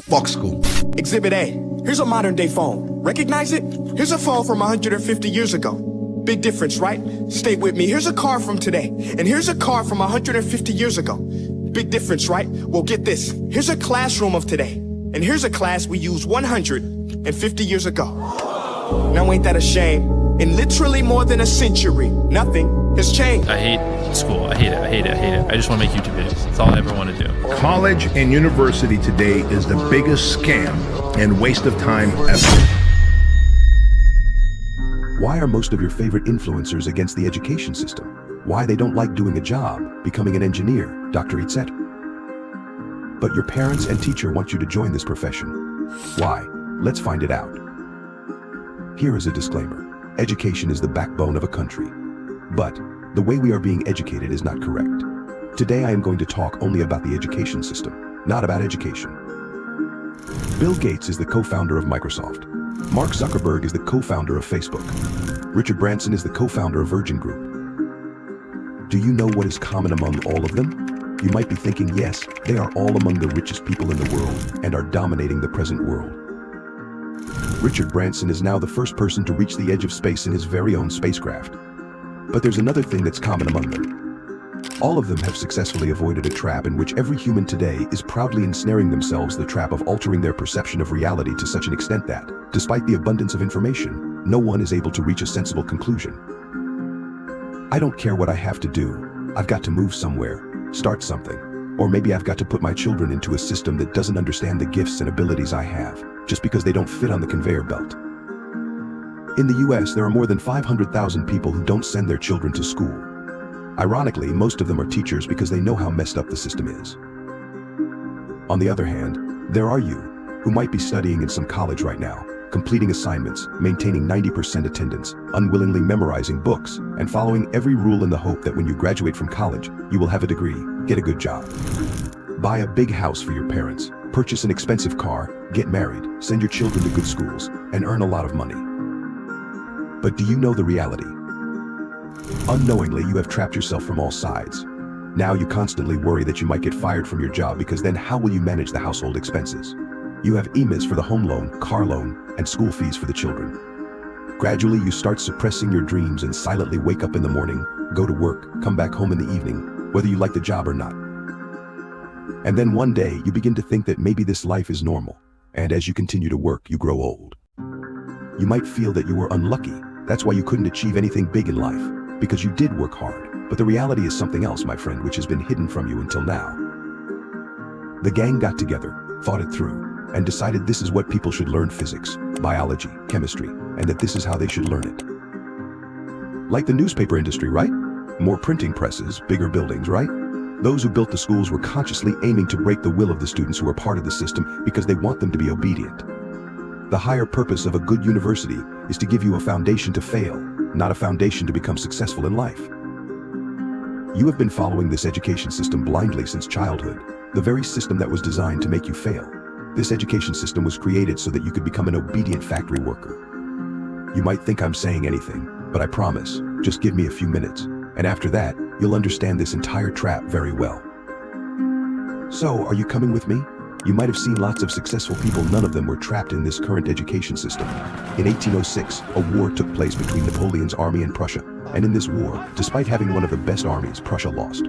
Fuck school. Exhibit A. Here's a modern day phone. Recognize it? Here's a phone from 150 years ago. Big difference, right? Stay with me. Here's a car from today. And here's a car from 150 years ago. Big difference, right? Well, get this. Here's a classroom of today. And here's a class we used 150 years ago. Now ain't that a shame? In literally more than a century, nothing has changed. I hate school. I hate it. I just want to make YouTube videos. That's all I ever want to do. College and university today is the biggest scam and waste of time ever. Why are most of your favorite influencers against the education system? Why they don't like doing a job, becoming an engineer, doctor, etc. But your parents and teacher want you to join this profession. Why? Let's find it out. Here is a disclaimer. Education is the backbone of a country. But the way we are being educated is not correct. Today I am going to talk only about the education system, not about education. Bill Gates is the co-founder of Microsoft. Mark Zuckerberg is the co-founder of Facebook. Richard Branson is the co-founder of Virgin Group. Do you know what is common among all of them? You might be thinking, yes, they are all among the richest people in the world and are dominating the present world. Richard Branson is now the first person to reach the edge of space in his very own spacecraft. But there's another thing that's common among them. All of them have successfully avoided a trap in which every human today is proudly ensnaring themselves the trap of altering their perception of reality to such an extent that, despite the abundance of information, no one is able to reach a sensible conclusion. I don't care what I have to do. I've got to move somewhere, start something, or maybe I've got to put my children into a system that doesn't understand the gifts and abilities I have, just because they don't fit on the conveyor belt. In the US, there are more than 500,000 people who don't send their children to school. Ironically, most of them are teachers because they know how messed up the system is. On the other hand, there are you, who might be studying in some college right now, completing assignments, maintaining 90% attendance, unwillingly memorizing books, and following every rule in the hope that when you graduate from college, you will have a degree, get a good job. Buy a big house for your parents, purchase an expensive car, get married, send your children to good schools, and earn a lot of money. But do you know the reality? Unknowingly, you have trapped yourself from all sides. Now you constantly worry that you might get fired from your job because then how will you manage the household expenses? You have EMIs for the home loan, car loan, and school fees for the children. Gradually, you start suppressing your dreams and silently wake up in the morning, go to work, come back home in the evening, whether you like the job or not. And then one day, you begin to think that maybe this life is normal. And as you continue to work, you grow old. You might feel that you were unlucky. That's why you couldn't achieve anything big in life, because you did work hard. But the reality is something else, my friend, which has been hidden from you until now. The gang got together, thought it through, and decided this is what people should learn: physics, biology, chemistry, and that this is how they should learn it. Like the newspaper industry, right? More printing presses, bigger buildings, right? Those who built the schools were consciously aiming to break the will of the students who are part of the system because they want them to be obedient. The higher purpose of a good university is to give you a foundation to fail, not a foundation to become successful in life. You have been following this education system blindly since childhood, the very system that was designed to make you fail. This education system was created so that you could become an obedient factory worker. You might think I'm saying anything, but I promise, just give me a few minutes, and after that, you'll understand this entire trap very well. So, are you coming with me? You might have seen lots of successful people, none of them were trapped in this current education system. In 1806, a war took place between Napoleon's army and Prussia, and in this war, despite having one of the best armies, Prussia lost.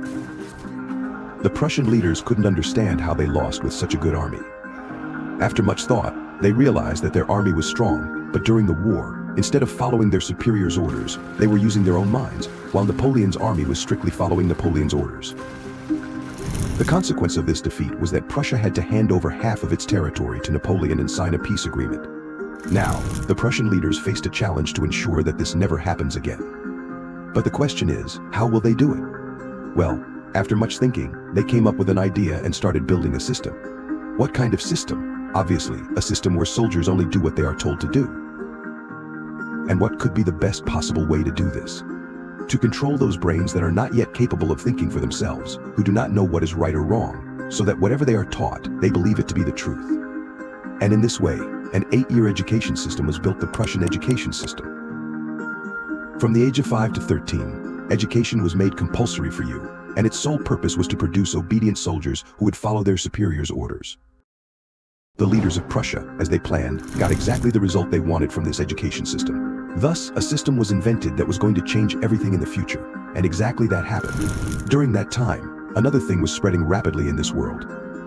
The Prussian leaders couldn't understand how they lost with such a good army. After much thought, they realized that their army was strong, but during the war, instead of following their superiors' orders, they were using their own minds, while Napoleon's army was strictly following Napoleon's orders. The consequence of this defeat was that Prussia had to hand over half of its territory to Napoleon and sign a peace agreement. Now, the Prussian leaders faced a challenge to ensure that this never happens again. But the question is, how will they do it? Well, after much thinking, they came up with an idea and started building a system. What kind of system? Obviously, a system where soldiers only do what they are told to do. And what could be the best possible way to do this? To control those brains that are not yet capable of thinking for themselves, who do not know what is right or wrong, so that whatever they are taught, they believe it to be the truth. And in this way, an 8-year education system was built, the Prussian education system. From the age of 5 to 13, education was made compulsory for you, and its sole purpose was to produce obedient soldiers who would follow their superiors' orders. The leaders of Prussia, as they planned, got exactly the result they wanted from this education system. Thus, a system was invented that was going to change everything in the future, and exactly that happened. During that time, another thing was spreading rapidly in this world.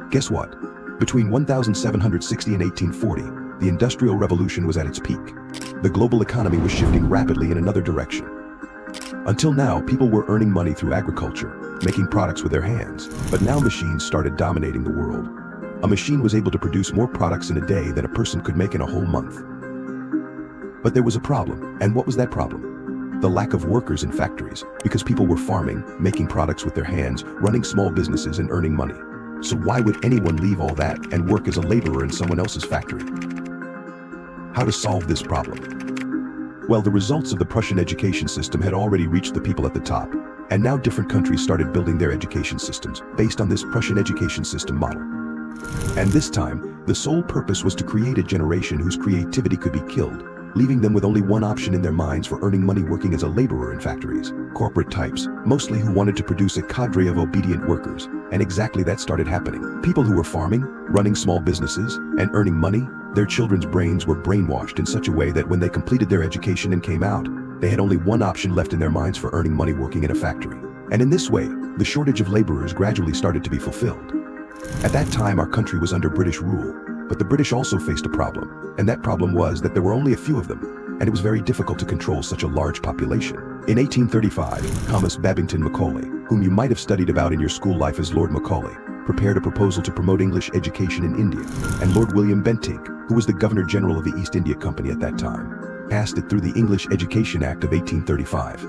Guess what? Between 1760 and 1840, the Industrial Revolution was at its peak. The global economy was shifting rapidly in another direction. Until now, people were earning money through agriculture, making products with their hands, but now machines started dominating the world. A machine was able to produce more products in a day than a person could make in a whole month. But there was a problem, and what was that problem? The lack of workers in factories, because people were farming, making products with their hands, running small businesses and earning money. So why would anyone leave all that and work as a laborer in someone else's factory? How to solve this problem? Well, the results of the Prussian education system had already reached the people at the top, and now different countries started building their education systems based on this Prussian education system model. And this time, the sole purpose was to create a generation whose creativity could be killed, leaving them with only one option in their minds for earning money working as a laborer in factories. Corporate types, mostly who wanted to produce a cadre of obedient workers. And exactly that started happening. People who were farming, running small businesses, and earning money, their children's brains were brainwashed in such a way that when they completed their education and came out, they had only one option left in their minds for earning money working in a factory. And in this way, the shortage of laborers gradually started to be fulfilled. At that time, our country was under British rule, but the British also faced a problem, and that problem was that there were only a few of them, and it was very difficult to control such a large population. In 1835, Thomas Babington Macaulay, whom you might have studied about in your school life as Lord Macaulay, prepared a proposal to promote English education in India, and Lord William Bentinck, who was the Governor General of the East India Company at that time, passed it through the English Education Act of 1835.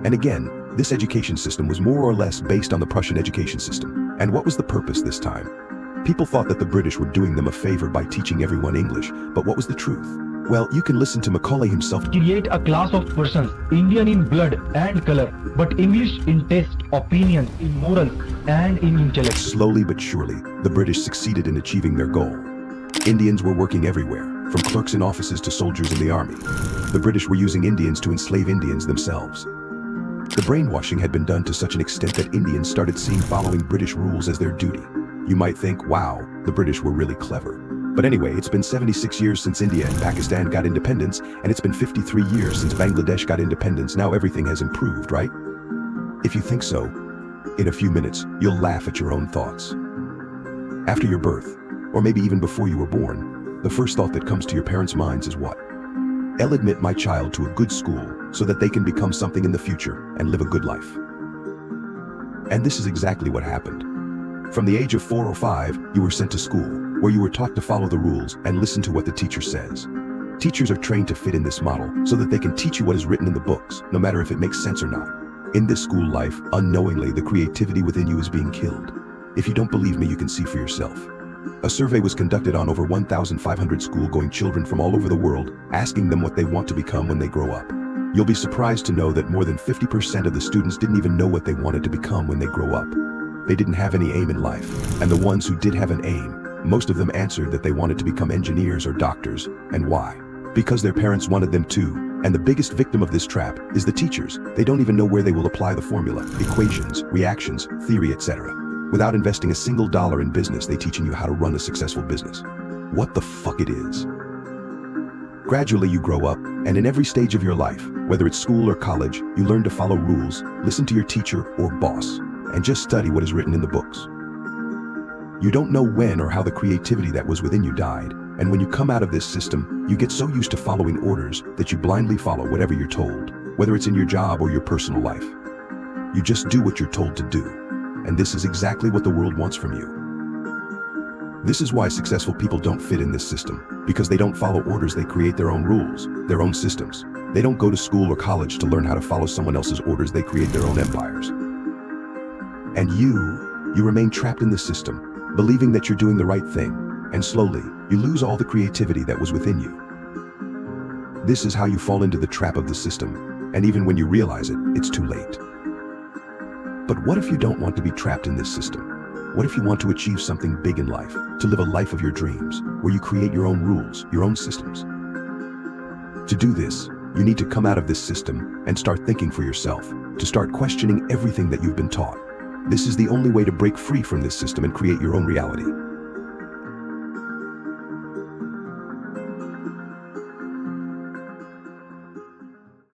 And again, this education system was more or less based on the Prussian education system. And what was the purpose this time? People thought that the British were doing them a favor by teaching everyone English, but what was the truth? Well, you can listen to Macaulay himself. Create a class of persons, Indian in blood and color, but English in taste, opinion, in morals, and in intellect. Slowly but surely, the British succeeded in achieving their goal. Indians were working everywhere, from clerks in offices to soldiers in the army. The British were using Indians to enslave Indians themselves. The brainwashing had been done to such an extent that Indians started seeing following British rules as their duty. You might think, wow, the British were really clever. But anyway, it's been 76 years since India and Pakistan got independence, and it's been 53 years since Bangladesh got independence. Now everything has improved, right? If you think so, in a few minutes, you'll laugh at your own thoughts. After your birth, or maybe even before you were born, the first thought that comes to your parents' minds is what? I'll admit my child to a good school so that they can become something in the future and live a good life. And this is exactly what happened. From the age of 4 or 5, you were sent to school, where you were taught to follow the rules and listen to what the teacher says. Teachers are trained to fit in this model so that they can teach you what is written in the books, no matter if it makes sense or not. In this school life, unknowingly, the creativity within you is being killed. If you don't believe me, you can see for yourself. A survey was conducted on over 1,500 school-going children from all over the world, asking them what they want to become when they grow up. You'll be surprised to know that more than 50% of the students didn't even know what they wanted to become when they grow up. They didn't have any aim in life, and the ones who did have an aim, most of them answered that they wanted to become engineers or doctors. And why? Because their parents wanted them to. And the biggest victim of this trap is the teachers. They don't even know where they will apply the formula, equations, reactions, theory, etc. Without investing a single dollar in business, they teaching you how to run a successful business. What the fuck it is? Gradually you grow up, and in every stage of your life, whether it's school or college, you learn to follow rules, listen to your teacher or boss, and just study what is written in the books. You don't know when or how the creativity that was within you died, and when you come out of this system, you get so used to following orders that you blindly follow whatever you're told, whether it's in your job or your personal life. You just do what you're told to do. And this is exactly what the world wants from you. This is why successful people don't fit in this system, because they don't follow orders. They create their own rules, their own systems. They don't go to school or college to learn how to follow someone else's orders. They create their own empires. And you remain trapped in the system, believing that you're doing the right thing, and slowly, you lose all the creativity that was within you. This is how you fall into the trap of the system, and even when you realize it, it's too late. But what if you don't want to be trapped in this system? What if you want to achieve something big in life, to live a life of your dreams, where you create your own rules, your own systems? To do this, you need to come out of this system and start thinking for yourself, to start questioning everything that you've been taught. This is the only way to break free from this system and create your own reality.